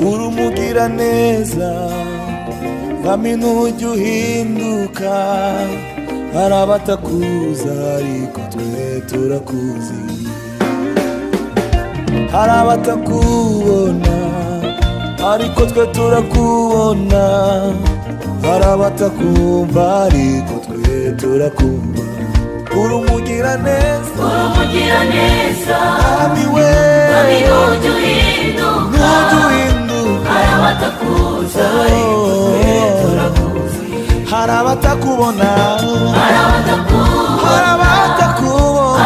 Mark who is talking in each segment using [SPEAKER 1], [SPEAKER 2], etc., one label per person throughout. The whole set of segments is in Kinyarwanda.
[SPEAKER 1] urumugira neza Mwami ntujya uhinduka hari abatakuza ariko twe turakuzi hari abatakubona ariko twe turakubona hari abatakumva ariko twe turakumva urumugira neza Mwami we ntujya uhinduka hari abatakuza ariko twe turakuzi hari abatakubona hari abatakubona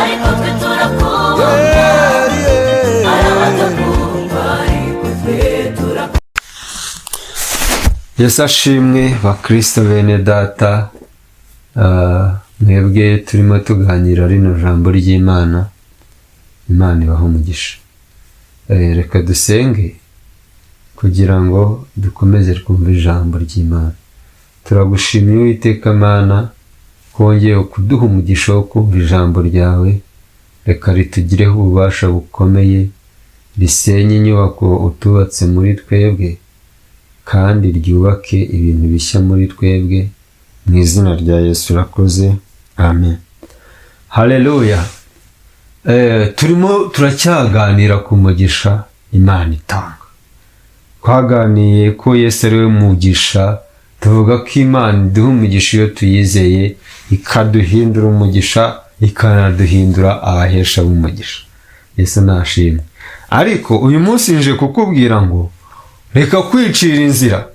[SPEAKER 1] ariko twe turakubona hari abatakumva ariko twe turakuzi.
[SPEAKER 2] Yesu ashimwe bakristo bene data, mwebwe turimo tuganira rino jambo ry'Imana. Imana ibahe umugisha. Reka dusenge kugira ngo dukomeze twumve ijambo ry'Imana. Turagushimiye Uwiteka Mana kongeye kuduha umugisha wo kumva ijambo ryawe. Reka ritugireho ububasha bukomeye, risenye inyubako utubatse muri twebwe kandi ryubake ibintu bishya muri twebwe, mu izina rya Yesu urakoze, amen. Haleluya. Turacyaganira ku mugisha Imana itanga. Twaganiye ko Yesu ari we mugisha, tuvuga ko Imana iduha umugisha iyo tuyizeye, ikaduhindura umugisha, ikanaduhindura abahesha b'umugisha. Yesu nashimwe. Ariko uyu munsi nje kukubwira ngo reka kwicira inzira,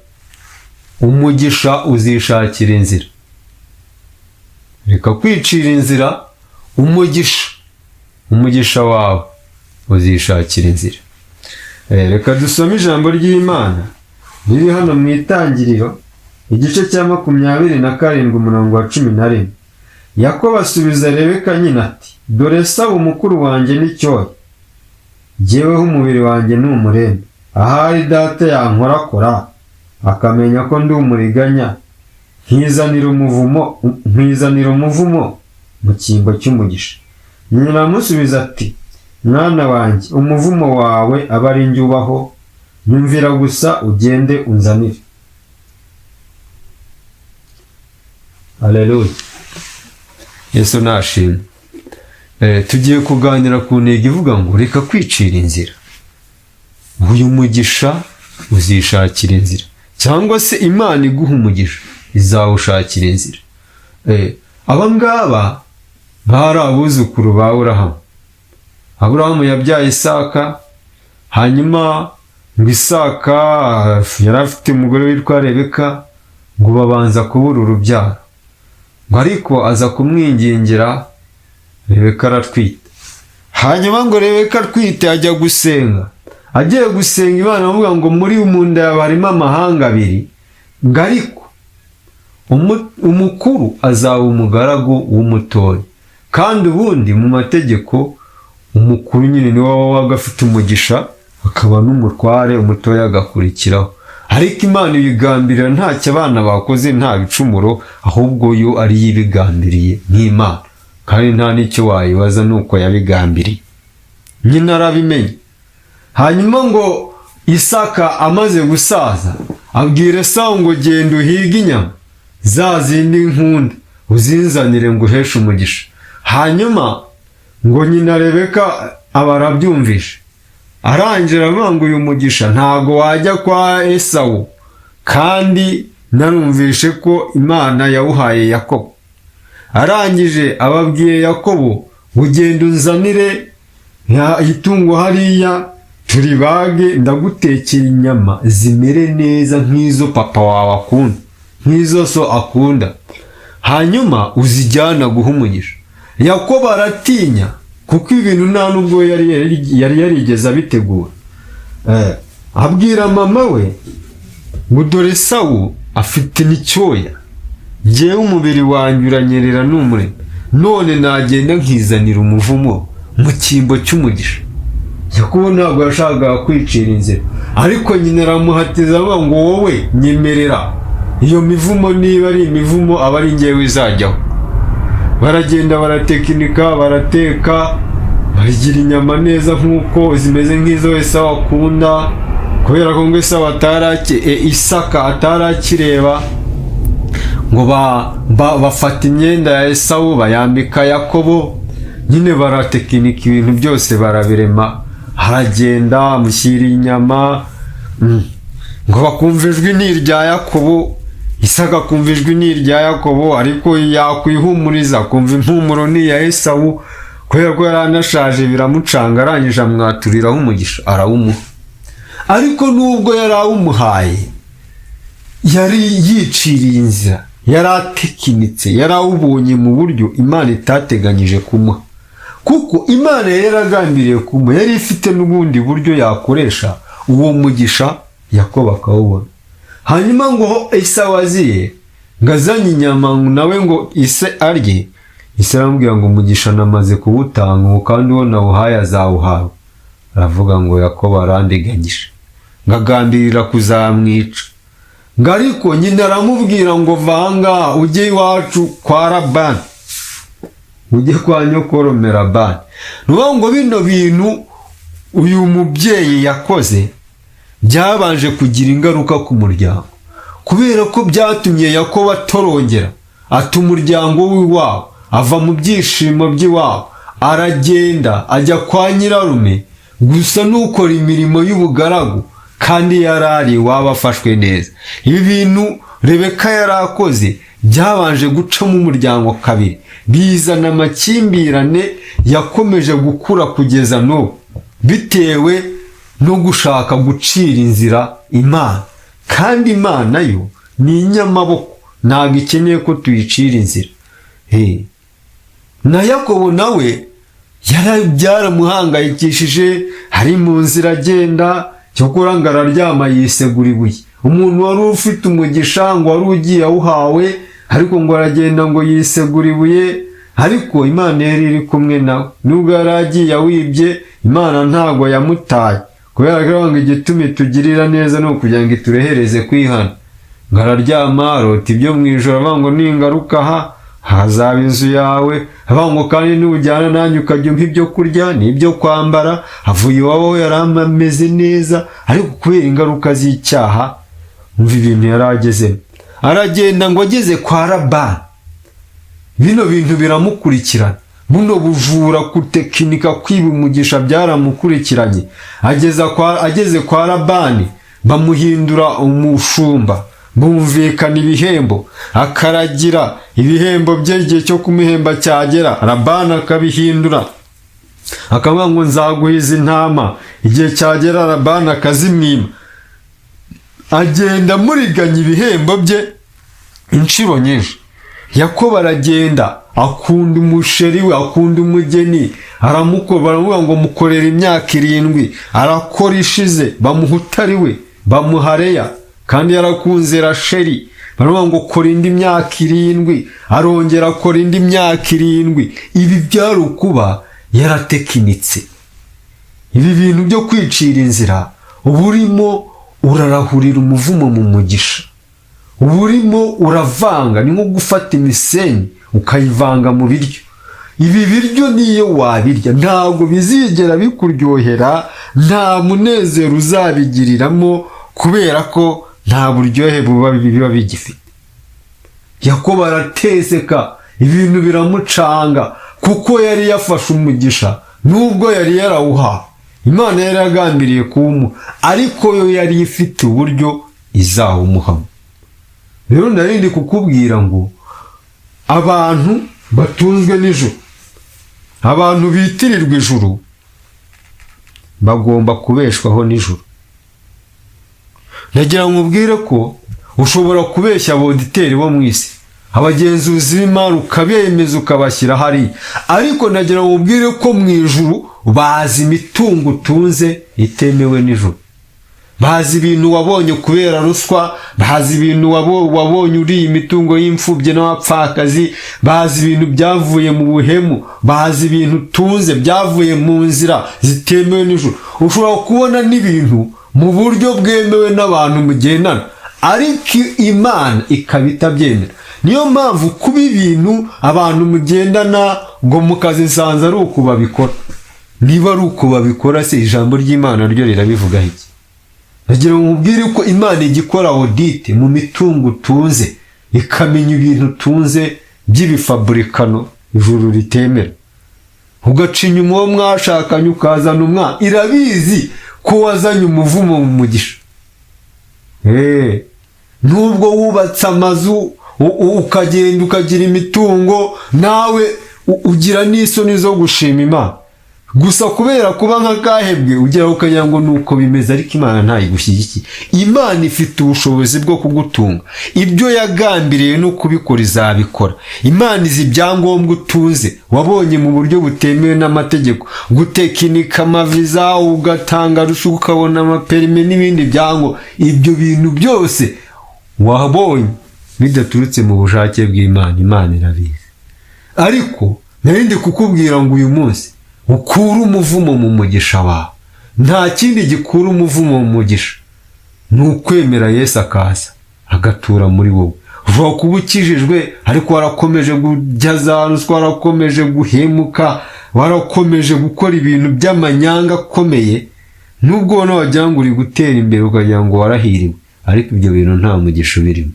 [SPEAKER 2] umugisha uzishakira inzira. Reka kwicira inzira, umugisha wawe uzishakira inzira. Reka dusome ijambo ry'Imana riri hano mu Itangiriro igice cya 27 umurongo wa 11. Yakobo asubiza Rebeka nyina ati, dore Esawu mukuru wanjye ni cyohe, jyeweho umubiri wanjye ni umurembe. Ahari data yankorakora akamenya ko ndi umuriganya, nkizanira umuvumo mu cyimbo cy'umugisha. Nyina aramusubiza ati, mwana wanjye, umuvumo wawe aba ari njye ubaho, nyumvira gusa ugende unzanire. Haleluya. Yesu nashimwe. Tugiye kuganira ku ntego ivuga ngo reka kwicira inzira. Uyu mugisha uzishakira inzira, cyangwa se Imana iguha umugisha izawushakira inzira. Aba ngaba bari abuzukuru ba Aburahamu. Aburahamu yabyaye Isaka, hanyuma ngo Isaka yari afite umugore witwa Rebeka, ngo babanza kubura urubyaro. Ngo ariko aza kumwingingira, Rebeka aratwita. Hanyuma ngo Rebeka atwite ajya gusenga. Agiye gusenga Imana avuga ngo muri umunda yawe harimo amahanga abiri, ngo ariko umukuru azaba umugaragu w'umutoya. Kandi ubundi mu mategeko umukuru nyine niwe wabaga afite umugisha, akaba n'umutware, umutoya agakurikiraho. Ariko Imana ibigambirira ntacyo abana bakoze, nta bicumuro, ahubwo yo ari yibigambiriye nk'Imana, kandi nta n'icyo wayibaza nuko yabigambiriye. Nyine arabimenye. Hanyuma ngo Isaka amaze gusaza abwira Esawu ngo genda uhige inyama za zindi nkunda uzinzanire ngo uheshe umugisha. Hanyuma ngo nyina Rebeka aba arabyumvishe, arangira avuga ngo uyu mugisha ntago wajya kwa Esawu, kandi narumvishe ko Imana yawuhaye Yakobo. Arangije ababwiye Yakobo, ugenda unzanire itungo hariya turibage, ndagutekera inyama zimere neza nk'izo papa wawe akunda, nk'izo so akunda, hanyuma uzijyana guha umugisha. Yakobo aratinya kuko ibintu nta nubwo yari yarigeze abitegura. Abwira mama we ngo dore Esawu afite n'icyoya, njyewe umubiri wanjye uranyerera n'umurembe, none nagenda nkizanira umuvumo mu cyimbo cy'umugisha. Yakobo ntabwo yashakaga kwicira inzira, ariko nyina aramuhatiza avuga ngo wowe nyemerera iyo mivumo, niba ari imivumo aba ari njyewe izajyaho. Baragenda baratekinika, barateka, bagira inyama neza nk'uko zimeze nk'izo Esawu akunda. kubera ko ngo Isaka atarakireba ngo bafata imyenda ya Esawu bayambika Yakobo, nyine baratekinika ibintu byose barabirema, haragenda amushyira inyama, ngo bakumva ijwi ni irya Yakobo, Isaka akumva ijwi ni irya Yakobo, ariko yakwihumuriza kumva impumuro ni iya Esawu, kubera ko yari anashaje biramucanga, arangije amwaturiraho umugisha arawumuha. Ariko nubwo yari awumuhaye, yari yiciriye inzira, yari atekinitse, yari awubonye mu buryo Imana itateganyije kumuha, kuko Imana yari yaragambiriye kumuha, yari ifite n'ubundi buryo yakoresha uwo mugisha Yakobo akawubona. Hanyuma ngo Esawu aziye ngo azanye inyama nawe ngo ise arye, Ise aramubwira ngo umugisha namaze kuwutanga, kandi uwo nawuhaye azawuhawe. Aravuga ngo Yakobo arandiganyije, ngo agambirira kuzamwica. Ngo ariko nyina aramubwira ngo vanga ujye iwacu kwa Labani, ujye kwa nyokorome Labani. Nuvuga ngo bino bintu uyu mubyeyi yakoze byabanje kugira ingaruka ku muryango, kubera ko byatumye Yakobo atorongera, ata umuryango w'iwabo, ava mu byishimo by'iwabo, aragenda ajya kwa nyirarume gusa n'ukora imirimo y'ubugaragu, kandi yarari iwabo afashwe neza. Ibi bintu Rebeka yarakoze byabanje gucamo umuryango kabiri, bizana amakimbirane yakomeje gukura kugeza n'ubu, bitewe no gushaka gucira inzira Imana. Kandi Imana yo ni inyamaboko, ntabwo ikeneye ko tuyicira inzira. Na Yakobo nawe byaramuhangayikishije, ari mu nzira agenda, cyokora ngo araryama yisegura ibuye. Umuntu wari ufite umugisha ngo wari ugiye awuhawe, ariko ngo aragenda ngo yisegura ibuye, ariko Imana yari iri kumwe nawe. Nubwo yari agiye awibye, Imana ntabwo yamutaye, kubera ko igituma itugirira neza ni ukugira ngo iturehereze kwihana. Ngo araryama arota ibyo mu ijoro, avuga ngo ningaruka aha hazaba inzu yawe, avuga ngo kandi nujyana nanjye ukajya umpa ibyo kurya n'ibyo kwambara. Avuye iwabo yari ameze neza, ariko kubera ingaruka z'icyaha umva ibintu yari agezemo. Aragenda ngo ageze kwa Labani, bino bintu biramukurikirana, buno bujura kutekinika kwiba umugisha byaramukurikiranye. Ageze kwa Labani bamuhindura umushumba, bumvikana ibihembo, akaragira ibihembo bye, igihe cyo kumuhemba cyagera Labani akabihindura, akavuga ngo nzaguhiza intama, igihe cyagera Labani akazimwima. Agenda amuriganya ibihembo bye inshuro nyinshi. Yakobo aragenda akunda umusheri we, akunda umugeni, baravuga ngo mukorera imyaka 7, arakora ishize bamuha utari we, bamuha Leya, kandi yarakunze Rasheli. Baravuga ngo kora indi myaka 7, arongera akora indi myaka 7. Ibi byari ukuba yaratekinitse. Ibi bintu byo kwicira inzira, uba urimo urarahurira umuvumo mu mugisha, uba urimo uravanga, ni nko gufata imisenyi ukayivanga mu biryo. Ibi biryo niyo wabirya ntabwo bizigera bikuryohera, nta munezero uzabigiriramo, kubera ko nta buryohe biba bigifite. Yakobo arateseka, ibintu biramucanga, kuko yari yafashe umugisha, nubwo yari yarawuhawe. Imana yari yagambiriye kuwumuha, ariko yo yari ifite uburyo izawumuhamo. Rero narindi kukubwira ngo abantu batunzwe n'ijuru, abantu bitirirwa ijuru, bagomba kubeshwaho n'ijuru. Nagira ngo ubwire ko ushobora kubeshya aboditeri bo mu isi, abagenzuzi b'imari ukabemeza ukabashyira hariya, ariko nagira ngo ubwire ko mu ijuru bazi imitungo utunze itemewe n'ijuru. Bazi ibintu wabonye kubera ruswa, bazi ibintu wabonye uriye imitungo y'imfubyi n'abapfakazi, bazi ibintu byavuye mu buhemu, bazi ibintu utunze byavuye mu nzira zitemewe n'ijuru. Ushobora kubona n'ibintu mu buryo bwemewe n'abantu mugendana, ariko Imana ikaba itabyemera. Niyo mpamvu kuba ibintu abantu mugendana ngo mu kazi nsanze ari uko babikora. Niba ari uko babikora se ijambo ry'Imana ryo rirabivugaho iki? nagira ngo nkubwire ko Imana igikora audit mu mitungo utunze, ikamenya ibintu utunze by'ibifaburikano ijuru ritemera, ugaca inyuma uwo mwashakanye ukazana umwana, irabizi ko wazanye umuvumo mu mugisha. Nubwo wubatse amazu ukagenda ukagira imitungo, nawe ugira n'isoni zo gushima Imana, gusa kubera kuba nka kahebwe ugera ukagira ngo nuko bimeze, ariko Imana ntayigushyigikiye. Imana ifite ubushobozi bwo kugutunga, ibyo yagambiriye no kubikora izabikora. Imana izi ibyangombwa utunze wabonye mu buryo butemewe n'amategeko, gutekinika amaviza, ugatanga ruswa, ukabona amaperime n'ibindi byangombwa, ibyo bintu byose wabonye bidaturutse mu bushake bw'Imana. Imana irabizi. Ariko narindi kukubwira ngo uyu munsi ukura umuvumo mu mugisha wawe. Nta kindi gikura umuvumo mu mugisha, ni ukwemera Yesu akaza agatura muri wowe. Ushobora kuba ukijijwe ariko warakomeje kujya za ruswa, warakomeje guhemuka, warakomeje gukora ibintu by'amanyanga akomeye, nubwo ubona wagira ngo uri gutera imbere ukagira ngo warahiriwe, ariko ibyo bintu nta mugisha birimo.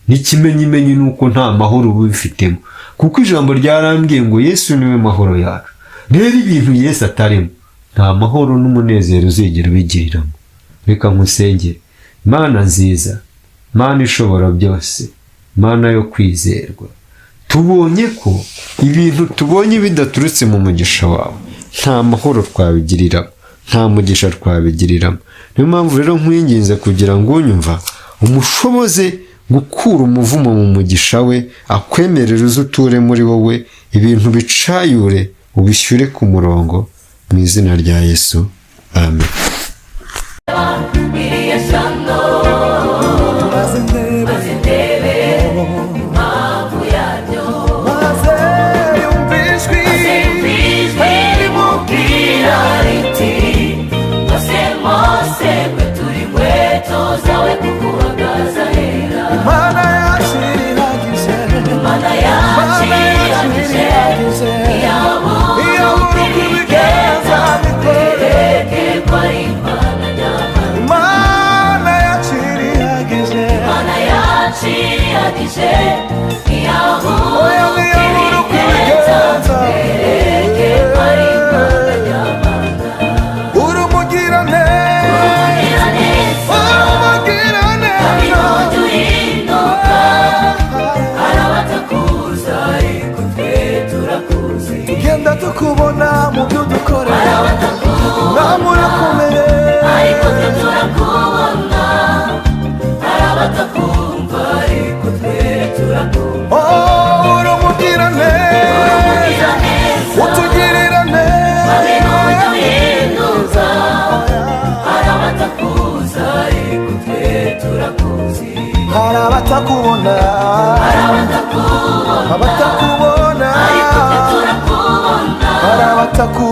[SPEAKER 2] N'ikimenyimenyi ni uko nta mahoro uba ubifitemo, kuko ijambo ryarambwiye ngo Yesu niwe mahoro yacu. Rero ibintu Yesu atarimo, nta mahoro n'umunezero uzigera ubigiriramo. Reka nkusengere. Mana nziza, Mana ishobora byose, Mana yo kwizerwa, tubonye ko ibintu tubonye bidaturutse mu mugisha wawe, nta mahoro twabigiriramo, nta mugisha twabigiriramo. Niyo mpamvu rero nkwinginze kugira ngo unyumva umushoboze gukura umuvumo mu mugisha we, akwemerera uze uture muri wowe, ibintu bicayure ubishyure ku murongo, mu izina rya Yesu, amen.
[SPEAKER 1] Tukubona mu byo dukorera, murakomeye, ariko twe turakubona. Hari abatakumva ariko twe turakumva. Uri umugiraneza, utugirira neza, duhinduka. Hari abatakuza ariko twe turakuzi. Hari abatakubona, abatakubona, ariko twe turakubona. Hari abataku